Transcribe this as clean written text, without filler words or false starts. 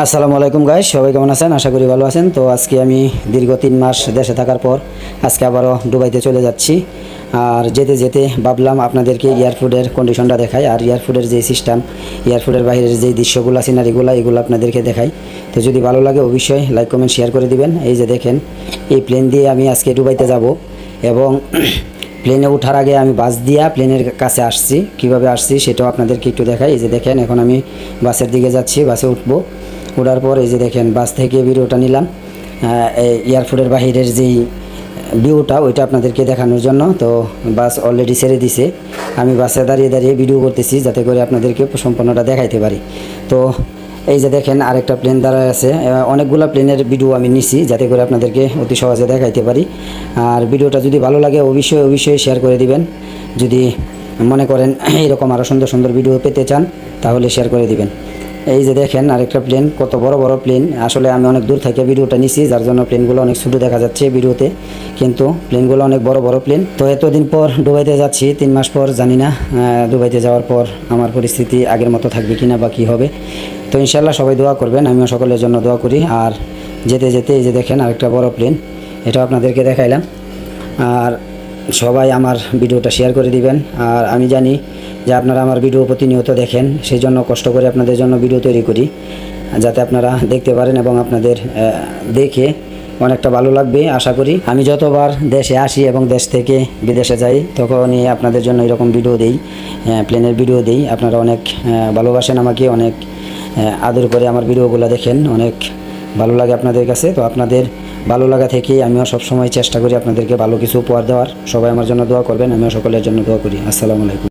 আসসালামু আলাইকুম গাইস, সবাই কেমন আছেন? আশা করি ভালো আছেন। তো আজকে আমি দীর্ঘ 3 মাস দেশে থাকার পর আজকে আবারও দুবাইতে চলে যাচ্ছি। আর যেতে যেতে ভাবলাম আপনাদেরকে এয়ারপোর্টের কন্ডিশনটা দেখাই, আর এয়ারপোর্টের যে সিস্টেম, এয়ারপোর্টের বাইরের যে দৃশ্যগুলো, সিনারিগুলো, এগুলো আপনাদেরকে দেখাই। তো যদি ভালো লাগে অবশ্যই লাইক কমেন্ট শেয়ার করে দিবেন। এই যে দেখেন, এই প্লেন দিয়ে আমি আজকে দুবাইতে যাব এবং প্লেনে ওঠার আগে আমি বাস দিয়া প্লেনের কাছে আসছি, কিভাবে আসছি সেটাও আপনাদেরকে একটু দেখাই। এই যে দেখেন, এখন আমি বাসের দিকে যাচ্ছি, বাসে উঠবো। ওঠার পর এই যে দেখেন, বাস থেকে ভিডিওটা নিলাম এয়ারপোর্টের বাহিরের যেই ভিউটা, ওইটা আপনাদেরকে দেখানোর জন্য। তো বাস অলরেডি ছেড়ে দিছে, আমি বাসে দাঁড়িয়ে দাঁড়িয়ে ভিডিও করতেছি যাতে করে আপনাদেরকে সম্পূর্ণটা দেখাইতে পারি। তো এই যে দেখেন, আরেকটা প্লেন দাঁড়ায় আছে। অনেকগুলো প্লেনের ভিডিও আমি নিছি যাতে করে আপনাদেরকে অতি সহজে দেখাইতে পারি। আর ভিডিওটা যদি ভালো লাগে অবশ্যই শেয়ার করে দিবেন। যদি মনে করেন এরকম আরও সুন্দর সুন্দর ভিডিও পেতে চান তাহলে শেয়ার করে দিবেন। এই যে দেখেন, আরেকটা প্লেন, কত বড় বড় প্লেন। আসলে আমি অনেক দূর থেকে ভিডিওটা নিছি, যার জন্য প্লেনগুলো অনেক ছোটো দেখা যাচ্ছে ভিডিওতে, কিন্তু প্লেনগুলো অনেক বড় বড় প্লেন। তো এতদিন পর দুবাইতে যাচ্ছি, 3 মাস পর। জানি না দুবাইতে যাওয়ার পর আমার পরিস্থিতি আগের মতো থাকবে কিনা বা কী হবে। তো ইনশাল্লাহ সবাই দোয়া করবেন, আমিও সকলের জন্য দোয়া করি। আর যেতে যেতে এই যে দেখেন, আরেকটা বড় প্লেন, এটাও আপনাদেরকে দেখাইলাম। আর সবাই আমার ভিডিওটা শেয়ার করে দিবেন। আর আমি জানি যে আপনারা আমার ভিডিও প্রতিনিয়ত দেখেন, সেই জন্য কষ্ট করে আপনাদের জন্য ভিডিও তৈরি করি, যাতে আপনারা দেখতে পারেন এবং আপনাদের দেখে অনেকটা ভালো লাগবে আশা করি। আমি যতবার দেশে আসি এবং দেশ থেকে বিদেশে যাই তখনই আপনাদের জন্য এরকম ভিডিও দিই, প্লেনের ভিডিও দিই। আপনারা অনেক ভালোবাসেন আমাকে, অনেক আদর করে আমার ভিডিওগুলো দেখেন, অনেক ভালো লাগে আপনাদের কাছে। তো আপনাদের ভালো লাগা থেকেই আমিও সবসময় চেষ্টা করি আপনাদেরকে ভালো কিছু উপহার দেওয়ার। সবাই আমার জন্য দোয়া করবেন, আমিও সকলের জন্য দোয়া করি। আসসালামু আলাইকুম।